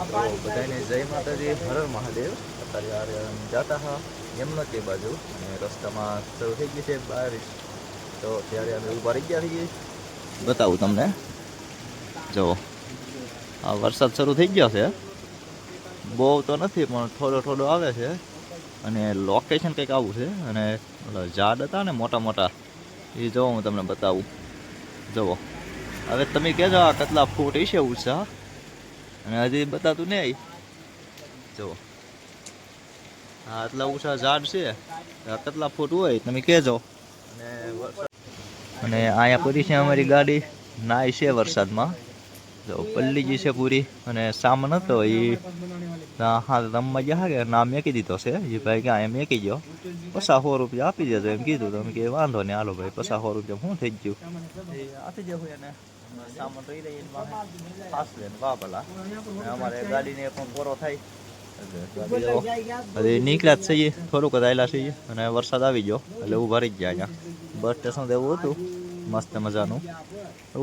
તો બધાને જય માતાજી, હર હર મહાદેવ. અત્યારે જતા હા યમુનોત્રી બાજુ અને રસ્તામાં શરૂ થઈ ગઈ છે બારિશ, તો ત્યારે અમે ઊભા રહી ગયા છીએ. બતાવું તમને, જો આ વરસાદ શરૂ થઈ ગયો છે. બહુ તો નથી પણ થોડો થોડો આવે છે અને લોકેશન કંઈક આવું છે. અને ઝાડ હતા ને મોટા મોટા, એ જો હું તમને બતાવું. જુઓ હવે તમે કહેજો આ કેટલા ફૂટ હશે ઊંચા, અને હજી બતાતું નહીં. જુઓ હા આટલા ઊંચા ઝાડ છે, કેટલા ફૂટ હોય તમે કહેજો. અને અહીંયા પૂરી છે અમારી ગાડી, નાય છે વરસાદમાં. જો પલ્લી ગઈ છે પૂરી. અને સામાન હતો એ હા રમવા ગયા કે ના મેકી દીધો છે. એ ભાઈ કે અહીંયા મેકી ગયો, 50-100 રૂપિયા આપી દેજો એમ કીધું. તમે કે વાંધો નહીં, હાલો ભાઈ 50-100 રૂપિયા શું થઈ ગયું એ આપી દેવું એને. સામાન રહી રહી ખાસ લે વાહ ભલા. અમારે ગાડીને પણ પૂરો થાય હજી નીકળ્યા જ છીએ, થોડુંક જ આવેલા છીએ અને વરસાદ આવી ગયો એટલે ઊભા રહી ગયા. અહીંયા બસ સ્ટેશન એવું હતું મસ્ત મજાનું,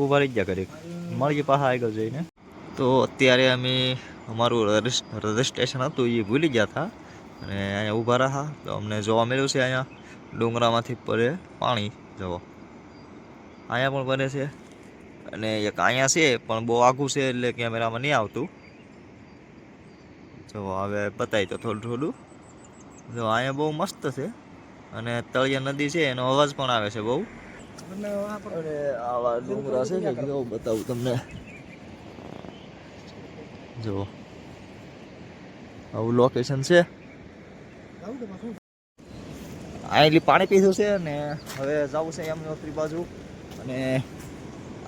ઊભા રહી ગયા કરી. મળીએ પાછા આગળ જઈને. તો અત્યારે અમે અમારું રજિસ્ટ્રેશન હતું એ ભૂલી ગયા હતા અને અહીંયા ઊભા રહ્યા. તો અમને જોવા મળ્યું છે અહીંયા ડુંગરામાંથી પડે પાણી. જુઓ અહીંયા પણ બને છે અને એક અહીંયા છે પણ બહુ આઘું છે એટલે કેમેરામાં નહીં આવતું. જો હવે બતાવી તો થોડું થોડું. જો અહીંયા બહુ મસ્ત છે અને તળિયા નદી છે, એનો અવાજ પણ આવે છે બહુ. અને આવા ડુંગરા છે કે કેવું બતાવું તમને. જો આવું લોકેશન છે. અહીંથી પાણી પીધું છે ને હવે જવું છે યમુનોત્રી બાજુ. અને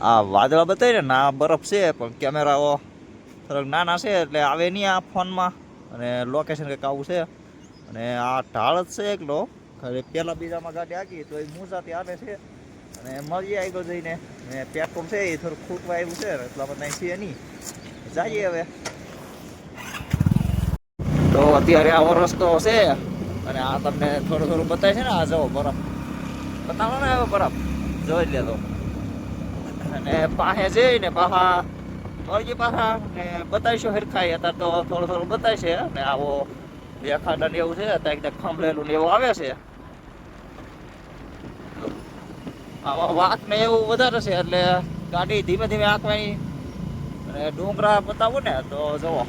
આ વાદળા બતાવી ને ના બરફ છે પણ કેમેરાઓ થોડાક નાના છે એટલે આવે નહીં આ ફોનમાં. અને લોકેશન કંઈક આવું છે. અને આ ઢાળ જ છે એકલો, પહેલાં બીજામાં ગાડી આગી તો એ મૂંઝાથી આવે છે. અને મળીએ આગળ જઈને. ને પેટ્રોલ છે એ થોડું ખૂટવા આવ્યું છે એટલા બધા છીએ નહીં. જઈએ હવે. તો અત્યારે આવો રસ્તો છે અને આ તમને થોડું થોડું બતાવે છે ને. આ જવો બરફ બતાવો ને, હવે બરફ જોઈ લેતો. અને પાસે જઈને પાછા મળીએ પાછા ને બતાવીશું હરખાઈ. અત્યારે તો થોડું થોડું બતાવે છે. અને આવો દેખાડા ને એવું છે, અત્યારે એકદમ ખંભળેલું ને એવું આવે છે. આવા વાત ને એવું વધારે છે એટલે ગાડી ધીમે ધીમે આંકવાની. અને ડુંગરા બતાવું ને તો જુઓ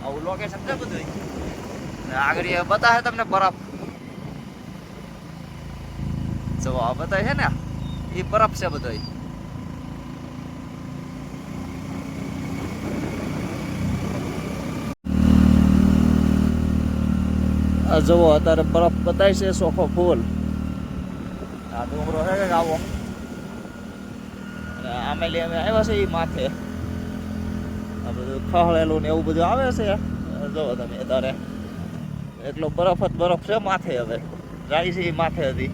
આવું લોકેશન છે બધું. આગળ બતાવે તમને બરફ. જો આ બતાવે છે ને એ બરફ છે બધો. આ જુઓ અત્યારે બરફ બતાવે છે સોખો ફૂલ. આ ડુંગરો છે કે આવો. અને આમેલી અમે આવ્યા છે એ માથે. આ બધું ખહળેલું ને એવું બધું આવે છે. જુઓ તમે અત્યારે એટલો બરફ જ બરફ છે માથે. હવે જાય છે એ માથે હતી.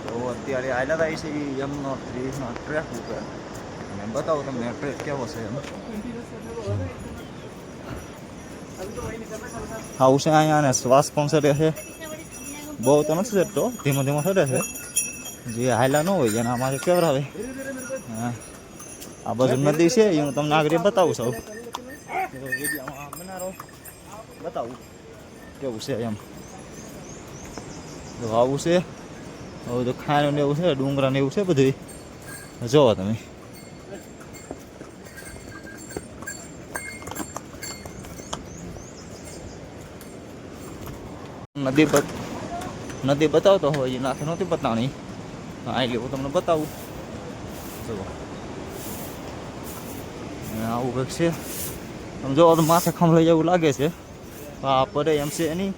તો અત્યારે આયલા થાય છે યમુનોત્રીના ટ્રેક ઉપર. અને બતાવો તમને ટ્રેક કેવો છે એમ. આવું છે અહીંયા. અને શ્વાસ પણ ચડે છે, બહુ તો નથી ચડતો, ધીમો ધીમો ચડે છે. જે હાયલા ન હોય એના અમારે કેવરાવે. હા આ બાજુ નદી છે એ હું તમને આગળ બતાવું છું. બનારો બતાવું કેવું છે એમ. જો આવું છે, હવે તો ખાવાનું ને એવું છે, ડુંગરા ને એવું છે બધું. જોવો તમે. નદી બતાવતો હોય એ નાથી નહોતી બતાવણી. હા એટલે હું તમને બતાવું. જુઓ આવું કંઈક છે. તમે જોવો તો માથે ખંભળાઈ જેવું લાગે છે. હા પડે એમ છે નહીં.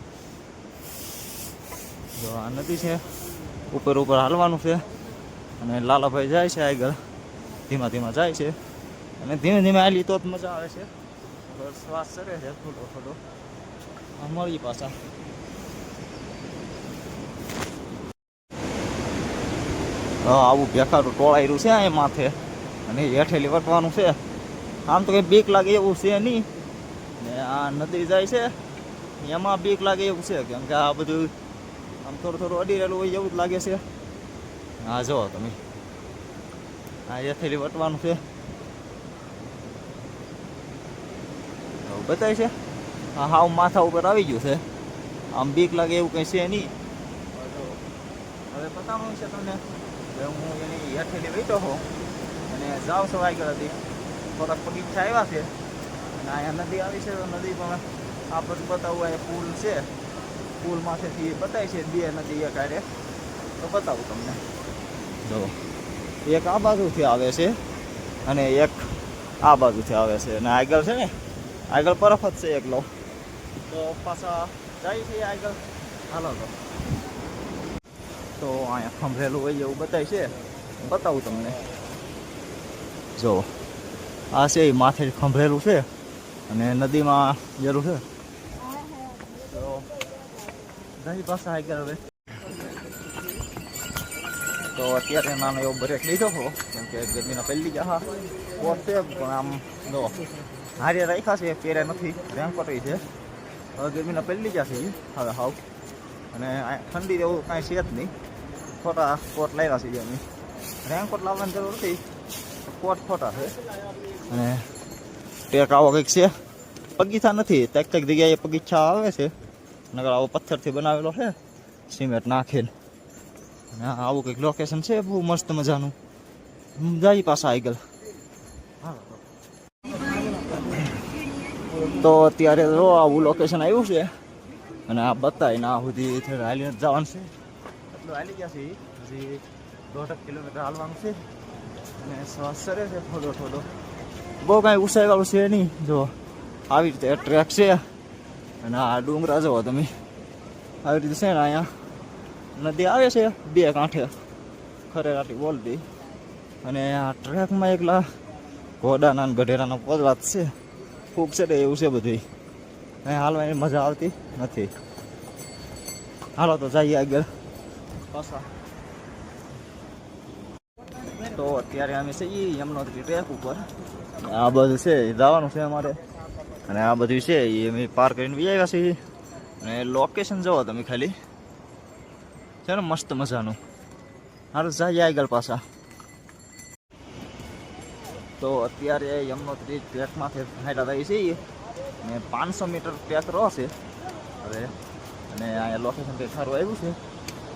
જો આ નદી છે, ઉપર ઉપર હાલવાનું છે. અને લાલાભાઈ જાય છે આગળ, ધીમા ધીમા જાય છે. અને ધીમે ધીમે હાલી તો જ મજા આવે છે. શ્વાસ ચડે છે થોડો થોડો. મળીએ પાછા. હા આવું ભેખારું ટોળાયેલું છે અહીંયા માથે. અને હેઠેલી વટવાનું છે. આમ તો કંઈ બીક લાગે એવું છે નહીં. ને આ નદી જાય છે એમાં બીક લાગે એવું છે, કેમ કે આ બધું આમ થોડું થોડું અડી રહેલું હોય એવું જ લાગે છે. હા જુઓ તમે આ હેઠેલી વટવાનું છે. બતાવે છે હાવ માથા ઉપર આવી ગયું છે. આમ બીક લાગે એવું કંઈ છે નહીં. હવે બતાવવાનું છે તમને કે હું એની હેઠેલી બેઠો હોઉં અને જાવ છો આગળ હતી થોડાક બગીચા આવ્યા છે અને અહીંયા નદી આવી છે. તો નદી પણ આ બધું બતાવવું અહીંયા પુલ છે. પુલ માથેથી બતાવે છે 2 નદી એક આરે. તો બતાવું તમને. જો એક આ બાજુથી આવે છે અને એક આ બાજુથી આવે છે અને આગળ છે ને આગળ બરફ જ છે એકલો. તો પાછા જાય છે આગળ. હાલો તો અહીંયા ખંભરેલું હોય એવું બતાવે છે. બતાવું તમને. જો આ છે એ માથે ખંભરેલું છે અને નદીમાં જરૂર છે. તો જાય પાછા આગળ. હવે તો અત્યારે નાનો એવો બ્રેક લીધો હો કેમ કે ગરમીના પહેલી જહા કોટ છે પણ આમ જો હારે રાખ્યા છે પહેરે નથી. રેનકોટ છે. હવે ગરમીના પહેલી જશે હવે હાવ. અને ઠંડી એવું કાંઈ છે જ નહીં. ખોટા કોટ લાવ્યા છે અમે. રેનકોટ લાવવાની જરૂર નથી. કોટ ખોટા છે. અને ટેક આવો કંઈક છે. બગીચા નથી. તેક જગ્યાએ બગીચા આવે છે. નગર આવો પથ્થરથી બનાવેલો છે સિમેન્ટ નાખીને. આવું કંઈક લોકેશન છે બહુ મસ્ત મજાનું. જાય પાછા આગળ. તો અત્યારે જો આવું લોકેશન આવ્યું છે અને આ બતાવીને આ સુધી હાલીને જવાનું છે. એટલું હાલી ગયા છે. હજી 1.5 કિલોમીટર હાલવાનું છે અને શ્વાસ સરે છે થોડો થોડો. બહુ કાંઈ ઊંચાઈવાળું છે નહીં. જો આવી રીતે ટ્રેક છે અને આ ડુંગરા જુઓ તમે. આવી રીતે છે ને અહીંયા નદી આવે છે 2 કાંઠે ખરેરાટી બોલતી. અને આ ટ્રેકમાં એકલા ઘોડાના ગઢેરાના પોદળા છે. ખૂબ છે એવું છે બધું. અહીં હાલવાની મજા આવતી નથી. હાલો તો જઈએ આગળ પાછા. તો અત્યારે અમે છીએ યમનોત્રી ટ્રેક ઉપર. આ બધું છે એ જવાનું છે અમારે અને આ બધું છે એ અમે પાર કરીને બી આવ્યા છીએ. અને લોકેશન જુઓ તમે ખાલી છે ને મસ્ત મજાનું. હારું જઈએ આગળ પાછા. તો અત્યારે યમનોત્રી ટ્રેકમાંથી હાઈટા થઈ છીએ ને 500 મીટર ટ્રેક રહેશે હવે. અને અહીંયા લોકેશન કંઈક સારું આવ્યું છે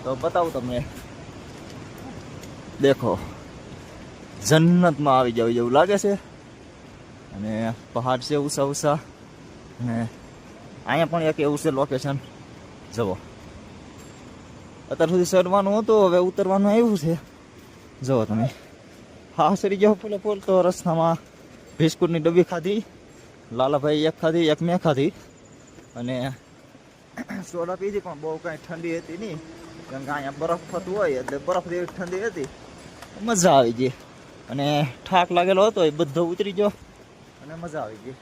તો બતાવું તમને. દેખો જન્નતમાં આવી જાવ એવું લાગે છે. અને પહાડ છે ઊંચા ઊંચા. અને અહીંયા પણ એક એવું છે લોકેશન. જુઓ અત્યાર સુધી ચડવાનું હતું હવે ઉતરવાનું આવ્યું છે. જુઓ તમે. હા સરી ગયો ફૂલે ફૂલ. તો રસ્તામાં બિસ્કુટની ડબ્બી ખાધી. લાલાભાઈ એક ખાધી એક મેં ખાધી. અને સોડા પીધી પણ બહુ કાંઈ ઠંડી હતી નહીં કેમ કે અહીંયા બરફ થતું હોય એટલે બરફ જેવી ઠંડી હતી. મજા આવી ગઈ અને થાક લાગેલો હતો એ બધો ઉતરી ગયો અને મજા આવી ગઈ.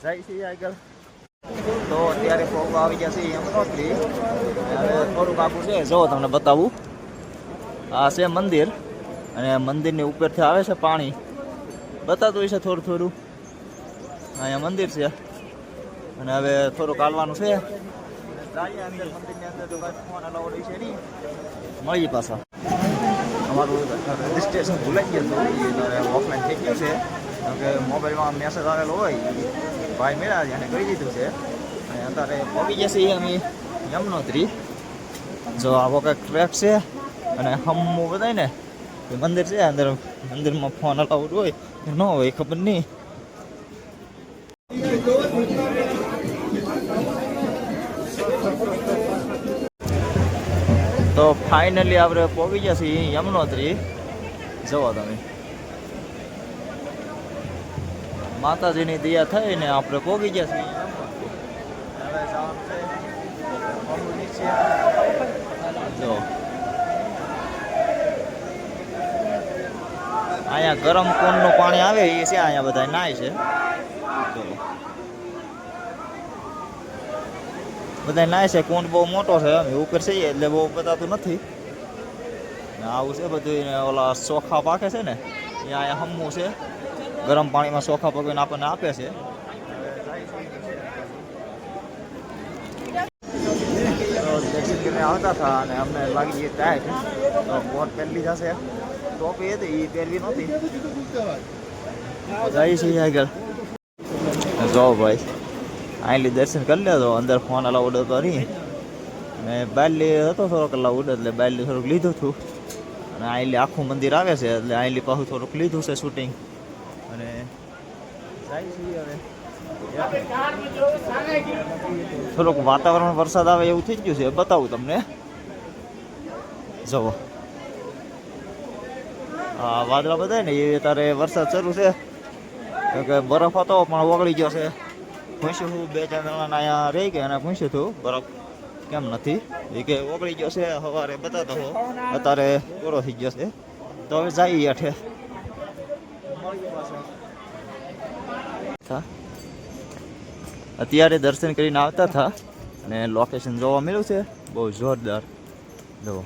જાય છે આગળ. તો અત્યારે ફોગો આવી ગયા છે યમનોત્રી. હવે થોડુંક આગું છે જો તમને બતાવું. આ છે મંદિર અને મંદિરની ઉપરથી આવે છે પાણી. બતાતું હોય છે થોડું થોડું. અહીંયા મંદિર છે અને હવે થોડુંક હાલવાનું છે. અંદર મંદિરની અંદર તો કાંઈ ફોન અલાઉડ હોય છે નહીં. મળીએ પાછા. અમારું રજિસ્ટ્રેશન ભૂલાઈ ગયું હતું. ઓફલાઈન થઈ ગયું છે કેમ કે મોબાઈલમાં મેસેજ આવેલો હોય ભાઈ મેળા એને કરી દીધું છે. અને અત્યારે પહોંચી જશે અમે યમનોત્રી. જો આવો કંઈક ટ્રેક છે અને હમું બધાય ને મંદિર છે. અંદર મંદિરમાં ફોન અલાઉડ હોય ન હોય ખબર નહીં. તો ફાઇનલી આપણે પહોંચી ગયા છીએ યમનોત્રી. જુઓ તમે. માતાજીની દયા થઈને આપણે પહોંચી ગયા છીએ યમનોત્રી. હવે જવાનું છે. જો અહીંયા ગરમ કુંડનું પાણી આવે એ છે. અહીંયા બધા નાય છે. બધા નાય છે. કુંડ બહુ મોટો છે. અમે ઉપર છીએ એટલે બહુ બતાતું નથી. આવું છે બધું. ઓલા ચોખા પાકે છે ને એ અહીંયા હમું છે. ગરમ પાણીમાં ચોખા પકવીને આપણને આપે છે. આવતા હતા અને અમને લાગી ગઈ ટાઈટ. તો કોટ પહેરી જશે. ટોપી હતી એ પહેરવી નહોતી. જાય છે આગળ. જો ભાઈ આઈલી દર્શન કરી લેજો. અંદર ફોન અલાઉડ હતો નહીં, અને બાયલી હતો થોડોક અલાઉડ, એટલે બાયલી થોડુંક લીધું હતું. અને આઈલી આખું મંદિર આવે છે, એટલે આઈલી પાછું થોડુંક લીધું છે શૂટિંગ. અને જાય છીએ હવે. થોડુંક વાતાવરણ વરસાદ આવે એવું થઈ ગયું છે, બતાવું તમને. જુઓ હા, વાદળા બધા ને એ તારે વરસાદ શરૂ છે, કે બરફ હતો પણ ઓગળી ગયો છે. પૂછ્યું હું 2-4 જણાના અહીંયા રહી ગયા અને પૂછ્યું હતું બરફ કેમ નથી, એ કે ઓગળી ગયો છે. સવારે બતાતો હો, અત્યારે પૂરો થઈ ગયો છે. તો હવે જઈએ અઠે. અત્યારે દર્શન કરીને આવતા હતા, અને લોકેશન જોવા મળ્યું છે બહુ જોરદાર. જુઓ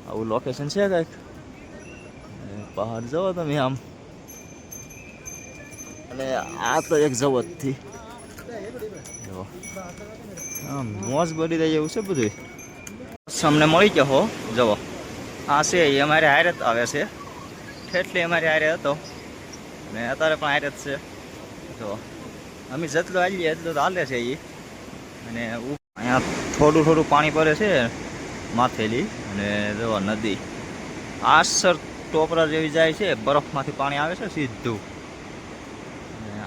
આવું લોકેશન છે કંઈક. પહાડ જવો તમે આમ, અને આ તો એક જવતથી જુઓ આમ મોજ બની જાય એવું છે બધું. અમને મળી ગયો હો. જુઓ આ છે એ અમારે હારે જ આવે છે, ઠેઠલી અમારી હારે હતો ને અત્યારે પણ હારે જ છે. જુઓ અમે જેટલું હાલીએ એટલું તો હાલે છે એ. અને અહીંયા થોડું થોડું પાણી પડે છે માથેલી. અને જુઓ નદી આસર ટોપરા જેવી જાય છે, બરફમાંથી પાણી આવે છે સીધું.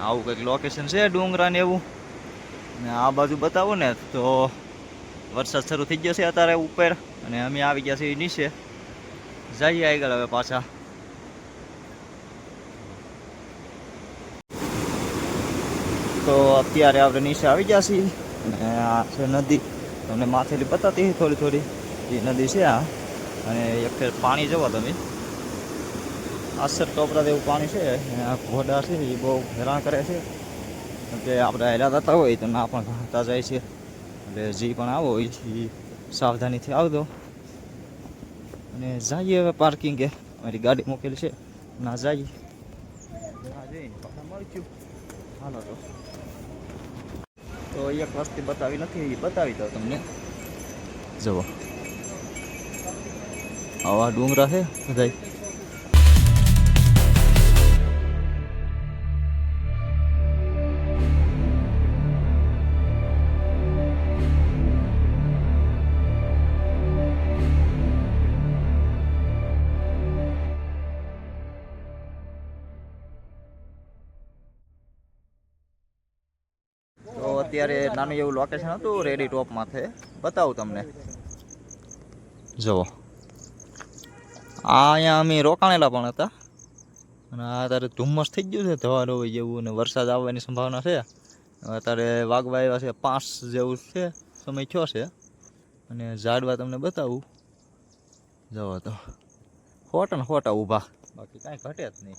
આવું કંઈક લોકેશન છે ડુંગરા ને એવું. ને આ બાજુ બતાવું ને તો વરસાદ શરૂ થઈ ગયો છે અત્યારે ઉપર, અને અમે આવી ગયા છીએ નીચે. જઈએ આગળ હવે પાછા. તો અત્યારે આપણે નીચે આવી ગયા છીએ, અને આ છે નદી. તમને માથેલી બતાતી થોડી થોડી એ નદી છે આ. અને એક ફેર પાણી જવો તમે, આસર ટોપરા જેવું પાણી છે. આ ઘોડા છે એ બહુ હેરાન કરે છે, કેમ કે આપણે હેલા થતા હોય તો ના પણ ઘાતા જાય છે. એટલે જે પણ આવો હોય એ સાવધાનીથી આવજો. અને જઈએ હવે પાર્કિંગે, મારી ગાડી મૂકેલી છે ના જઈએ. મળી ગયું હાલો. તો એક વસ્તુ બતાવી નથી, એ બતાવી દઉં તમને. જુઓ આવા ડુંગરા છે બધા. તો અત્યારે નાનું એવું લોકેશન હતું રેડી ટોપ માથે, બતાવું તમને. જુઓ આ અહીંયા અમે રોકાણેલા પણ હતા, અને અત્યારે ધુમ્મસ થઈ ગયું છે ધવાર હોય જેવું, અને વરસાદ આવવાની સંભાવના છે. અત્યારે વાગવા આવ્યા છે 5 જેવું છે, સમય થયો છે. અને ઝાડવા તમને બતાવું. જુઓ તો ખોટા ને ખોટા ઊભા, બાકી કાંઈ ઘટે જ નહીં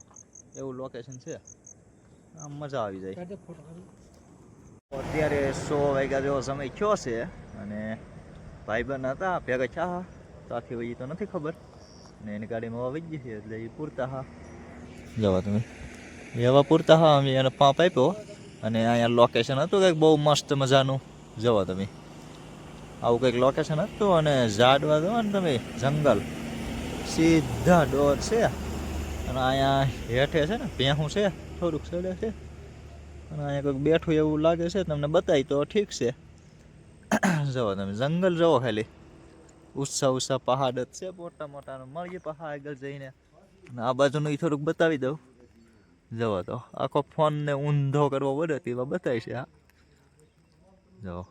એવું લોકેશન છે. આમ મજા આવી જાય. અત્યારે 100 વાગ્યા જેવો સમય થયો છે, અને ભાઈબંધ હતા ભેગા થયા ત્યાંથી હોય તો નથી ખબર. ને એની ગાડીમાં હવા વહી ગઈ છે, એટલે એ પૂરતા હા. જવા તમે એવા પૂરતા હા, અમે એને પાંપ આપ્યો. અને અહીંયા લોકેશન હતું કંઈક બહુ મસ્ત મજાનું. જવો તમે આવું કંઈક લોકેશન હતું, અને ઝાડવા જુઓ ને તમે, જંગલ સીધા ડોર છે. અને અહીંયા હેઠે છે ને ભેહું છે, થોડુંક સડે છે. અને અહીંયા કંઈક બેઠું એવું લાગે છે, તમને બતાવી તો ઠીક છે. જુઓ તમે જંગલ જુઓ ખાલી, ઊંચા પહાડ જ છે મોટા મોટા. મળીએ પહાડ આગળ જઈને. અને આ બાજુનું એ થોડુંક બતાવી દઉં. જુઓ તો આખો ફોનને ઊંધો કરવો પડે તેવા બતાવી છે. હા જુઓ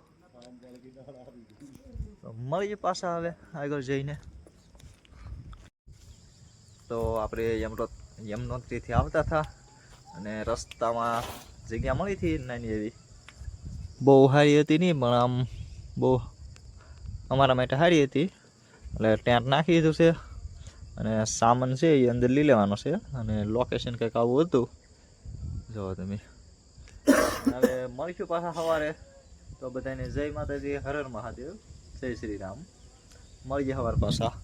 મળીએ પાછા હવે આગળ જઈને. તો આપણે યમનોત્રીથી આવતા હતા, અને રસ્તામાં જગ્યા મળી હતી નાની એવી. બહુ સારી હતી નહીં, પણ આમ બહુ અમારા માટે સારી હતી. એટલે ટેન્ટ નાખી દીધું છે, અને સામાન છે એ અંદર લઈ લેવાનો છે. અને લોકેશન કંઈક આવું હતું. જુઓ તમે હવે મળીશું પાછા સવારે. તો બધાને જય માતાજી, હર હર મહાદેવ, જય શ્રી રામ. મળીએ સવાર પાછા.